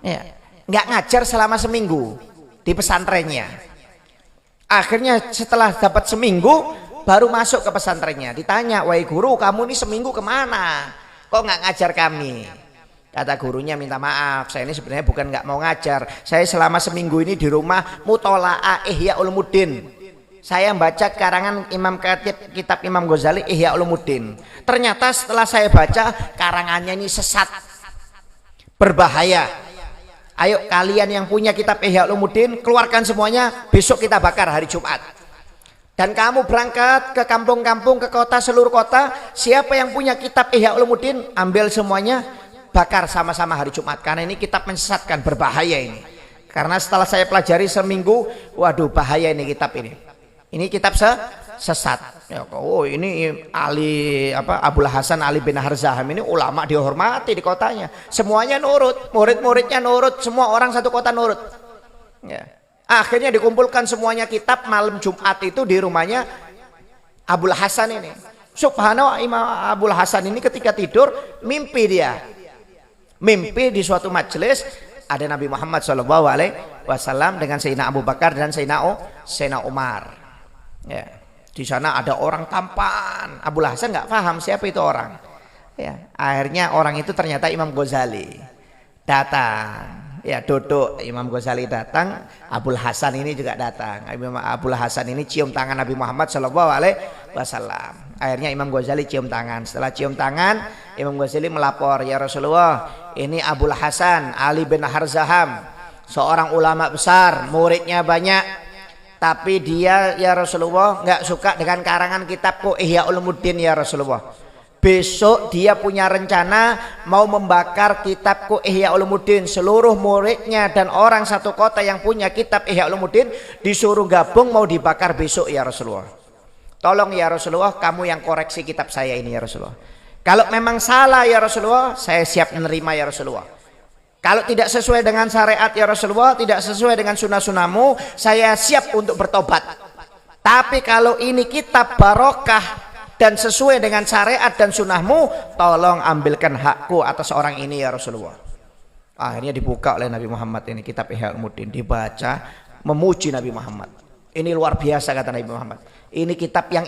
ya, nggak ngajar selama seminggu di pesantrennya. Akhirnya setelah dapat seminggu baru masuk ke pesantrennya. Ditanya, wahai guru, kamu ini seminggu kemana? Kok nggak ngajar kami? Kata gurunya, minta maaf, saya ini sebenarnya bukan nggak mau ngajar. Saya selama seminggu ini di rumah mutola'ah Ihya Ulumuddin. Saya baca karangan kitab Imam Ghazali Ihya Ulumuddin. Ternyata setelah saya baca karangannya ini sesat, berbahaya. Ayo kalian yang punya kitab Ihya Ulumuddin keluarkan semuanya, besok kita bakar hari Jumat. Dan kamu berangkat ke kampung-kampung, ke kota, seluruh kota, siapa yang punya kitab Ihya Ulumuddin ambil semuanya, bakar sama-sama hari Jumat. Karena ini kitab menyesatkan, berbahaya ini. Karena setelah saya pelajari seminggu, waduh bahaya ini kitab ini. Ini kitab sesat. Ya, oh ini Abul Hasan Ali bin Harzaham ini ulama dihormati di kotanya. Semuanya nurut, murid-muridnya nurut, semua orang satu kota nurut. Ya. Akhirnya dikumpulkan semuanya kitab malam Jumat itu di rumahnya Abul Hasan ini. Subhanallah, Imam Abul Hasan ini ketika tidur mimpi dia. Mimpi di suatu majelis ada Nabi Muhammad SAW dengan Sayyidina Abu Bakar dan Sayyidina Umar. Ya, di sana ada orang tampan. Abul Hasan nggak paham siapa itu orang. Ya, akhirnya orang itu ternyata Imam Ghazali. Datang. Ya, duduk, Imam Ghazali datang, Abul Hasan ini juga datang. Abul Hasan ini cium tangan Nabi Muhammad SAW. Akhirnya Imam Ghazali cium tangan. Setelah cium tangan, Imam Ghazali melapor, ya Rasulullah, ini Abul Hasan Ali bin Harzaham, seorang ulama besar, muridnya banyak, tapi dia ya Rasulullah nggak suka dengan karangan kitabku Ihya Ulumuddin ya Rasulullah. Besok dia punya rencana mau membakar kitabku Ihya Ulumuddin. Seluruh muridnya dan orang satu kota yang punya kitab Ihya Ulumuddin disuruh gabung mau dibakar besok ya Rasulullah. Tolong ya Rasulullah, kamu yang koreksi kitab saya ini ya Rasulullah. Kalau memang salah ya Rasulullah, saya siap menerima ya Rasulullah. Kalau tidak sesuai dengan syariat ya Rasulullah, tidak sesuai dengan sunnah-sunnahmu, saya siap untuk bertobat. Tapi kalau ini kitab barokah dan sesuai dengan syariat dan sunnahmu, tolong ambilkan hakku atas orang ini ya Rasulullah. Akhirnya dibuka oleh Nabi Muhammad ini kitab Ihya Ulumuddin, dibaca, memuji Nabi Muhammad. Ini luar biasa kata Nabi Muhammad. Ini kitab yang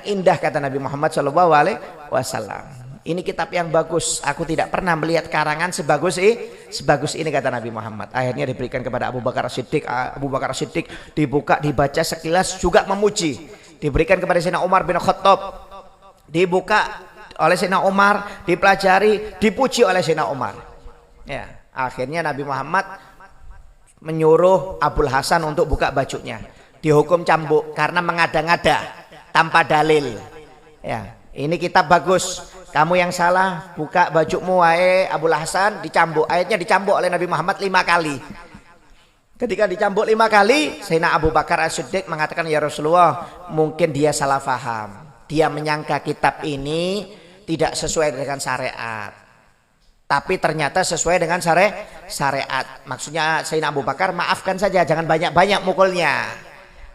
indah kata Nabi Muhammad Shallallahu Alaihi Wasallam. Ini kitab yang bagus. Aku tidak pernah melihat karangan sebagus ini kata Nabi Muhammad. Akhirnya diberikan kepada Abu Bakar Siddiq. Abu Bakar Siddiq dibuka, dibaca sekilas juga memuji. Diberikan kepada Sayyidina Umar bin Khattab. Dibuka oleh Sayyidina Umar, dipelajari, dipuji oleh Sayyidina Umar. Ya, akhirnya Nabi Muhammad menyuruh Abul Hasan untuk buka bajunya, dihukum cambuk karena mengada-ngada tanpa dalil. Ya, ini kitab bagus, kamu yang salah, buka bajumu wahai Abul Hasan, dicambuk. Akhirnya dicambuk oleh Nabi Muhammad 5 kali. Ketika dicambuk 5 kali, Sayyidina Abu Bakar As-Siddiq mengatakan, ya Rasulullah, mungkin dia salah faham, dia menyangka kitab ini tidak sesuai dengan syariat, tapi ternyata sesuai dengan syariat. Maksudnya Sayyidina Abu Bakar, maafkan saja, jangan banyak-banyak mukulnya.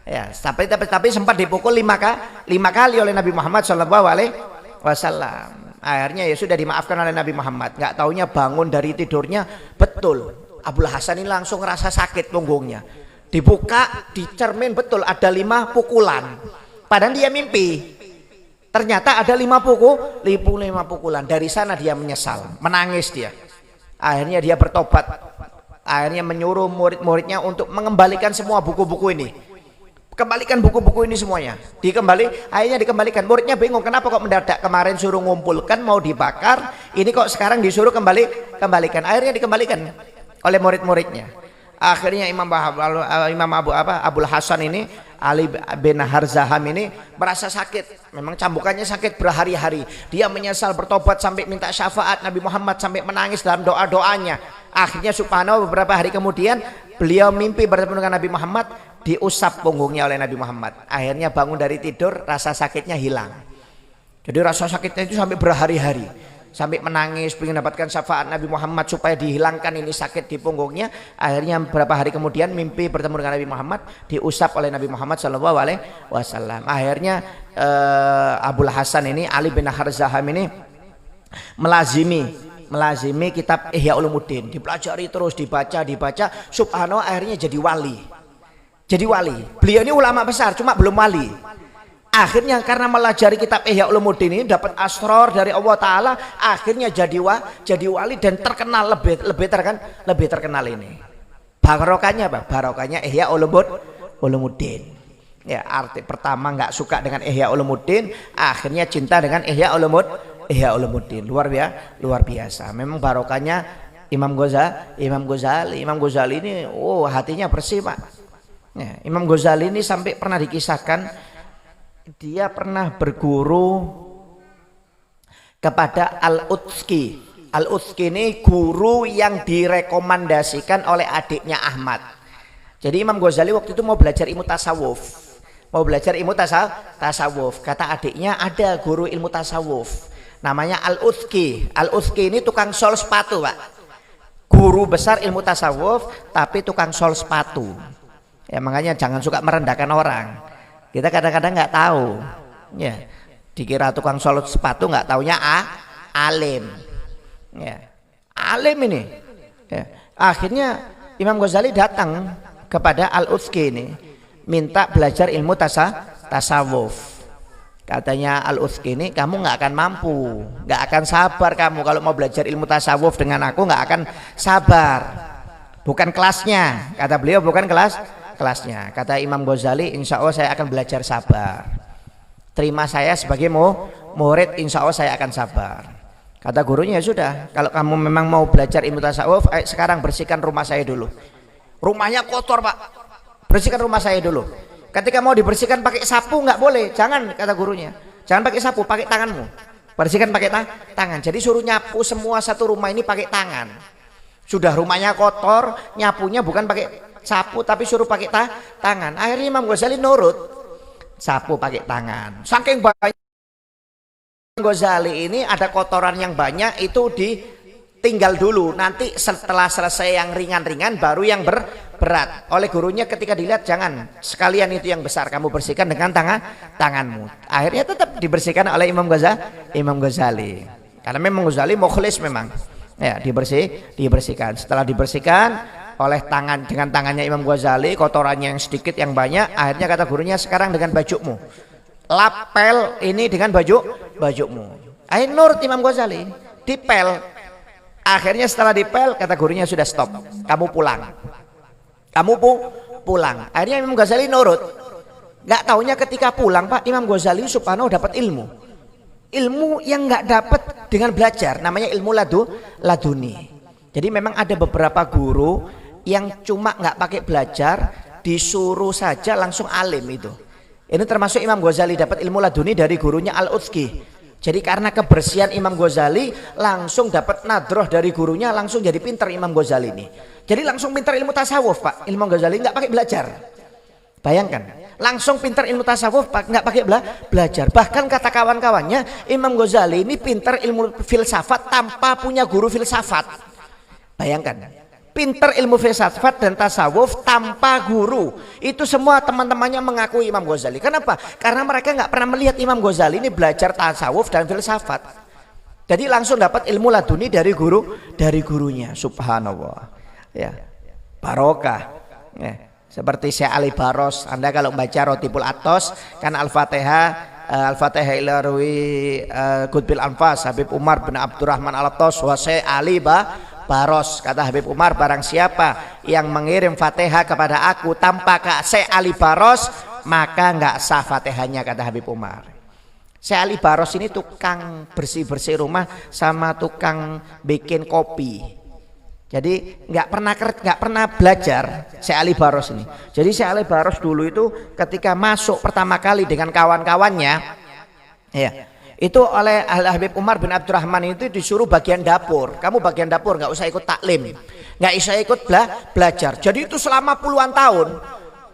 Ya, tapi sempat dipukul 5 kali oleh Nabi Muhammad SAW. Akhirnya ya sudah dimaafkan oleh Nabi Muhammad. Nggak taunya bangun dari tidurnya, betul Abul Hasan ini langsung ngerasa sakit punggungnya. Dibuka, dicermin, betul ada 5 pukulan. Padahal dia mimpi. Ternyata ada 5 pukulan. Dari sana dia menyesal, menangis dia. Akhirnya dia bertobat. Akhirnya menyuruh murid-muridnya untuk mengembalikan semua buku-buku ini. Kembalikan buku-buku ini semuanya. Akhirnya dikembalikan. Muridnya bingung, kenapa kok mendadak, kemarin suruh ngumpulkan mau dibakar, ini kok sekarang disuruh kembalikan. Akhirnya dikembalikan oleh murid-muridnya. Akhirnya Abul Hasan ini, Ali bin Harzaham ini merasa sakit. Memang cambukannya sakit berhari-hari. Dia menyesal, bertobat sampai minta syafaat Nabi Muhammad, sampai menangis dalam doa-doanya. Akhirnya subhanallah beberapa hari kemudian beliau mimpi bertemu dengan Nabi Muhammad, diusap punggungnya oleh Nabi Muhammad. Akhirnya bangun dari tidur, rasa sakitnya hilang. Jadi rasa sakitnya itu sampai berhari-hari, sampai menangis ingin mendapatkan syafaat Nabi Muhammad supaya dihilangkan ini sakit di punggungnya. Akhirnya beberapa hari kemudian mimpi bertemu dengan Nabi Muhammad, diusap oleh Nabi Muhammad SAW. Akhirnya Abul Hasan ini, Ali bin Harzaham ini melazimi kitab Ihya Ulumuddin, dipelajari terus, dibaca. Subhanallah, akhirnya jadi wali. Beliau ini ulama besar, cuma belum wali. Akhirnya karena melajari kitab Ihya Ulumuddin ini dapat asror dari Allah Ta'ala, akhirnya jadi wali dan terkenal, lebih terkenal ini. Barokahnya apa? Barokahnya Ihya Ulumuddin. Ya, arti pertama nggak suka dengan Ihya Ulumuddin, akhirnya cinta dengan Ihya Ulumuddin. Luar biasa. Memang barokahnya Imam Ghazali ini, hatinya bersih, Pak. Ya, Imam Ghazali ini sampai pernah dikisahkan dia pernah berguru kepada Al-Utski. Al-Utski ini guru yang direkomendasikan oleh adiknya Ahmad. Jadi Imam Ghazali waktu itu mau belajar ilmu tasawuf. Kata adiknya, ada guru ilmu tasawuf namanya Al-Utski. Al-Utski ini tukang sol sepatu, Pak. Guru besar ilmu tasawuf tapi tukang sol sepatu. Ya, makanya jangan suka merendahkan orang. Kita kadang-kadang nggak tahu, ya, dikira tukang sol sepatu, nggak taunya alim, ya, alim ini. Ya. Akhirnya Imam Ghazali datang kepada Al-Utski ini, minta belajar ilmu tasawuf. Katanya Al-Utski ini, kamu nggak akan mampu, nggak akan sabar kamu kalau mau belajar ilmu tasawuf dengan aku, nggak akan sabar. Bukan kelasnya, kata beliau, bukan kelasnya. Kata Imam Ghazali, insya Allah saya akan belajar sabar. Terima saya sebagai murid, insya Allah saya akan sabar. Kata gurunya, ya sudah, kalau kamu memang mau belajar ilmu tasawuf, sekarang bersihkan rumah saya dulu. Rumahnya kotor, Pak. Bersihkan rumah saya dulu. Ketika mau dibersihkan pakai sapu nggak boleh, jangan, kata gurunya. Jangan pakai sapu, pakai tanganmu. Bersihkan pakai tangan. Jadi suruh nyapu semua satu rumah ini pakai tangan. Sudah rumahnya kotor, nyapunya bukan pakai sapu tapi suruh pakai tangan. Akhirnya Imam Ghazali nurut, sapu pakai tangan. Saking banyak Ghazali ini ada kotoran yang banyak, itu ditinggal dulu, nanti setelah selesai yang ringan-ringan baru yang berat. Oleh gurunya ketika dilihat, jangan sekalian itu yang besar kamu bersihkan dengan tanganmu. Akhirnya tetap dibersihkan oleh Imam Ghazali. Karena memang Ghazali mukhlis memang. Ya, dibersihkan. Setelah dibersihkan oleh dengan tangannya Imam Ghazali, kotorannya yang sedikit yang banyak, akhirnya kata gurunya, sekarang dengan bajumu. Lapel ini dengan bajumu. Akhirnya nurut Imam Ghazali, dipel. Akhirnya setelah dipel, kata gurunya, sudah stop. Kamu pulang. Pulang. Akhirnya Imam Ghazali nurut. Gak taunya ketika pulang, Pak, Imam Ghazali subhanahu dapat ilmu yang nggak dapat dengan belajar, namanya ilmu laduni. Jadi memang ada beberapa guru yang cuma nggak pakai belajar, disuruh saja langsung alim itu. Ini termasuk Imam Ghazali dapat ilmu laduni dari gurunya Al-Utsqi. Jadi karena kebersihan Imam Ghazali langsung dapat nadroh dari gurunya, langsung jadi pintar Imam Ghazali ini. Jadi langsung pintar ilmu tasawuf, Pak. Imam Ghazali nggak pakai belajar. Bayangkan, langsung pintar ilmu tasawuf, nggak pakai belajar. Bahkan kata kawan-kawannya, Imam Ghazali ini pintar ilmu filsafat tanpa punya guru filsafat. Bayangkan, pintar ilmu filsafat dan tasawuf tanpa guru. Itu semua teman-temannya mengakui Imam Ghazali. Kenapa? Karena mereka nggak pernah melihat Imam Ghazali ini belajar tasawuf dan filsafat. Jadi langsung dapat ilmu laduni dari gurunya. Subhanallah. Ya, barokah. Ya. Seperti Syekh Ali Baros, Anda kalau membaca Rotibul Atos kan Al-Fatihah ila ruwi Qutbil Anfas Habib Umar bin Abdurrahman Al-Atos wa Syekh Ali Baros. Kata Habib Umar, barang siapa yang mengirim Fatihah kepada aku tanpa ke Syekh Ali Baros, maka nggak sah Fatihahnya, kata Habib Umar. Syekh Ali Baros ini tukang bersih-bersih rumah sama tukang bikin kopi. Jadi nggak pernah belajar Syekh Ali Baros ini. Jadi Syekh Ali Baros dulu itu ketika masuk pertama kali dengan kawan-kawannya, ya, itu oleh Habib Umar bin Abdurrahman itu disuruh bagian dapur. Kamu bagian dapur, nggak usah ikut taklim, nggak usah ikut belajar. Jadi itu selama puluhan tahun.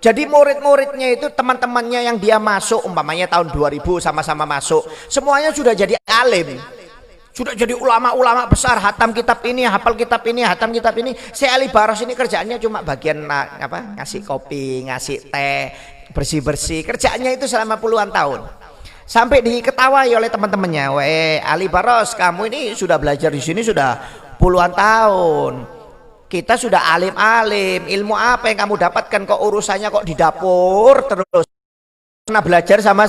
Jadi murid-muridnya itu teman-temannya yang dia masuk, umpamanya tahun 2000 sama-sama masuk, semuanya sudah jadi alim. Sudah jadi ulama-ulama besar, hatam kitab ini, hafal kitab ini, hatam kitab ini. Syekh Ali Baros ini kerjaannya cuma bagian ngasih kopi, ngasih teh, bersih-bersih. Kerjaannya itu selama puluhan tahun. Sampai diketawai oleh teman-temannya, "Weh, Ali Baros, kamu ini sudah belajar di sini sudah puluhan tahun. Kita sudah alim-alim, ilmu apa yang kamu dapatkan kok urusannya kok di dapur terus?" Pernah belajar sama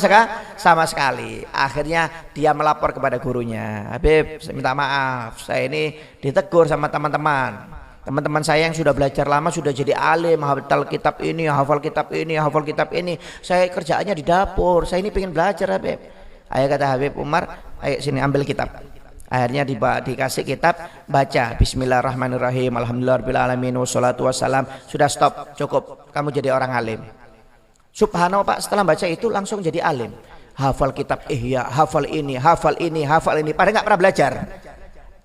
sekali. Akhirnya dia melapor kepada gurunya, "Habib, saya minta maaf, saya ini ditegur sama teman-teman saya yang sudah belajar lama, sudah jadi alim, hafal kitab ini, hafal kitab ini, hafal kitab ini. Saya kerjaannya di dapur, saya ini pengen belajar, Habib." Ayo, kata Habib Umar, "Ayo sini ambil kitab." Akhirnya dikasih kitab, baca Bismillahirrahmanirrahim, Alhamdulillahirabbil alamin, wassalatu wassalam. Sudah, stop, cukup, kamu jadi orang alim. Subhanallah, Pak, setelah baca itu langsung jadi alim. Hafal kitab Ihya, hafal ini, hafal ini, hafal ini. Padahal nggak pernah belajar.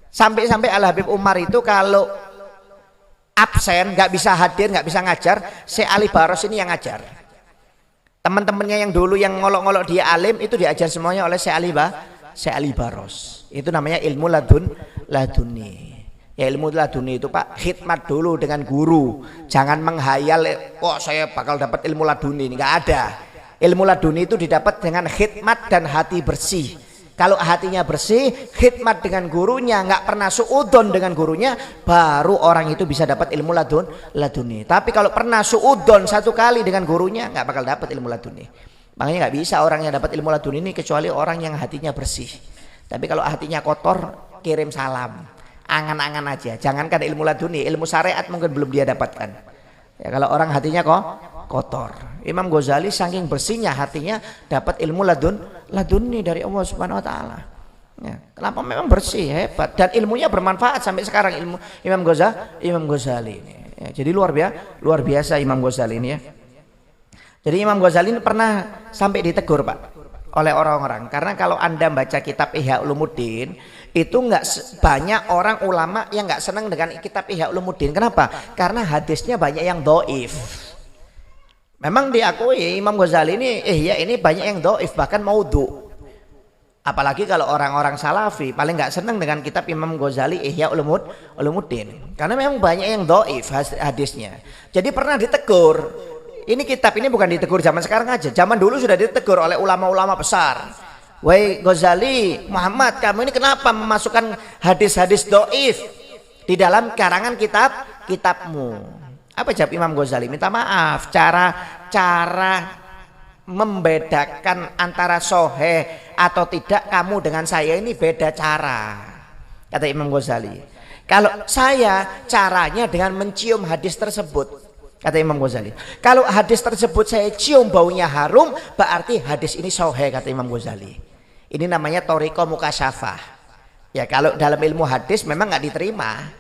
Sampai-sampai Al Habib Umar itu kalau absen, nggak bisa hadir, nggak bisa ngajar, Syekh Ali Baros ini yang ngajar. Teman-temannya yang dulu yang ngolok-ngolok dia alim itu diajar semuanya oleh Syekh Ali Baros. Itu namanya ilmu laduni. Ya, ilmu laduni itu, Pak, khidmat dulu dengan guru. Jangan menghayal, "Oh, saya bakal dapat ilmu laduni." Ini nggak ada. Ilmu laduni itu didapat dengan khidmat dan hati bersih. Kalau hatinya bersih, khidmat dengan gurunya, nggak pernah suudon dengan gurunya, baru orang itu bisa dapat ilmu laduni. Tapi kalau pernah suudon satu kali dengan gurunya, nggak bakal dapat ilmu laduni. Makanya nggak bisa orang yang dapat ilmu laduni ini kecuali orang yang hatinya bersih. Tapi kalau hatinya kotor, kirim salam. Angan-angan aja, jangankan ilmu laduni, ilmu syariat mungkin belum dia dapatkan. Ya, kalau orang hatinya kok kotor. Imam Ghazali saking bersihnya hatinya dapat ilmu laduni dari Allah Subhanahu wa taala. Ya, kenapa? Memang bersih, hebat, dan ilmunya bermanfaat sampai sekarang, ilmu Imam Ghazali ini. Ya, jadi luar biasa Imam Ghazali ini, ya. Jadi Imam Ghazali ini pernah sampai ditegur, Pak, oleh orang-orang, karena kalau Anda baca kitab Ihya Ulumuddin itu nggak banyak orang ulama yang nggak senang dengan kitab Ihya Ulumuddin. Kenapa? Karena hadisnya banyak yang doif. Memang diakui Imam Ghazali ini Ihya ini banyak yang doif, bahkan maudhu. Apalagi kalau orang-orang salafi paling nggak senang dengan kitab Imam Ghazali Ihya Ulumuddin, karena memang banyak yang doif hadisnya. Jadi pernah ditegur. Ini kitab ini bukan ditegur zaman sekarang aja, zaman dulu sudah ditegur oleh ulama-ulama besar. "Wahai Ghazali, Muhammad, kamu ini kenapa memasukkan hadis-hadis doif di dalam karangan kitabmu. Apa jawab Imam Ghazali? Minta maaf, cara membedakan antara sahih atau tidak kamu dengan saya ini beda cara. Kata Imam Ghazali. Kalau saya caranya dengan mencium hadis tersebut, kata Imam Ghazali. Kalau hadis tersebut saya cium baunya harum, berarti hadis ini sahih, kata Imam Ghazali. Ini namanya thariqah mukasyafah. Ya kalau dalam ilmu hadis memang nggak diterima.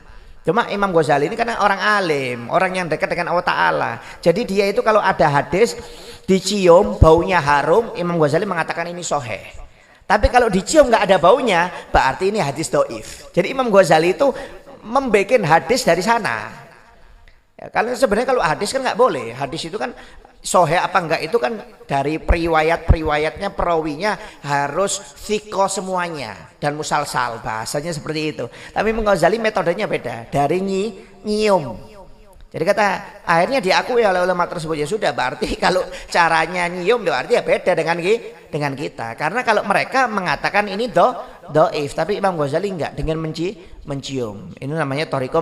Cuma Imam Ghazali ini kan orang alim, orang yang dekat dengan Allah Ta'ala. Jadi dia itu kalau ada hadis dicium baunya harum, Imam Ghazali mengatakan ini sahih. Tapi kalau dicium nggak ada baunya, berarti ini hadis dhaif. Jadi Imam Ghazali itu membikin hadis dari sana. Ya, kalau sebenarnya kalau hadis kan nggak boleh. Hadis itu kan sahih apa enggak itu kan dari periwayatnya perawinya harus thiqah semuanya dan musalsal, bahasanya seperti itu. Tapi Imam Ghazali metodenya beda, dari nyium. Jadi kata akhirnya diakui oleh ulama tersebut, ya sudah berarti kalau caranya nyium berarti ya beda dengan kita. Karena kalau mereka mengatakan ini dhaif, tapi Imam Ghazali enggak, dengan mencium. Ini namanya thariqah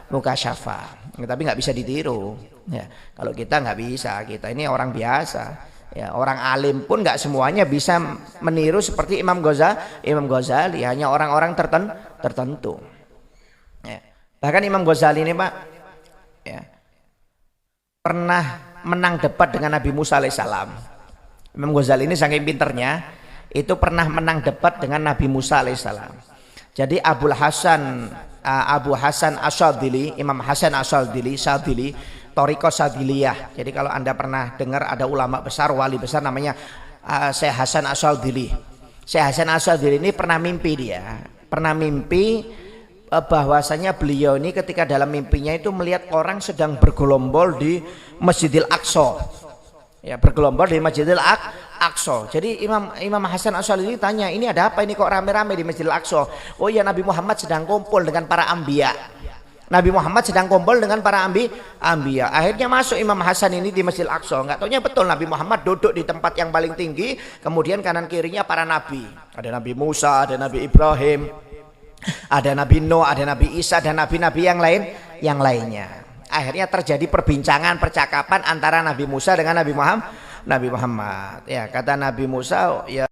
mukasyafah. Tapi nggak bisa ditiru. Ya, kalau kita nggak bisa, kita ini orang biasa. Ya, orang alim pun nggak semuanya bisa meniru seperti Imam Ghazali, hanya orang-orang tertentu. Ya. Bahkan Imam Ghazali ini Pak, ya, pernah menang debat dengan Nabi Musa alaihissalam. Imam Ghazali ini saking pinternya, itu pernah menang debat dengan Nabi Musa alaihissalam. Jadi Abu Hasan Asyadzili, Imam Hasan Asyadzili, thariqah Syadziliyah. Jadi kalau Anda pernah dengar ada ulama besar, wali besar namanya Syekh Hasan Asyadzili. Syekh Hasan Asyadzili ini pernah mimpi bahwasanya beliau ini ketika dalam mimpinya itu melihat orang sedang bergelombol di Masjidil Aqsa. Ya, bergelombol di Masjidil Aqsa. Jadi Imam Hasan Asyadzili tanya, ini ada apa ini kok rame-rame di Masjidil Aqsa? Oh ya, Nabi Muhammad sedang kumpul dengan para anbiya. Nabi Muhammad sedang kumpul dengan para anbiya. Akhirnya masuk Imam Hasan ini di Masjidil Aqsa. Enggak taunya betul Nabi Muhammad duduk di tempat yang paling tinggi, kemudian kanan kirinya para nabi. Ada Nabi Musa, ada Nabi Ibrahim, ada Nabi Nuh, ada Nabi Isa, dan nabi-nabi yang lainnya. Akhirnya terjadi perbincangan, percakapan antara Nabi Musa dengan Nabi Muhammad. Ya, kata Nabi Musa, ya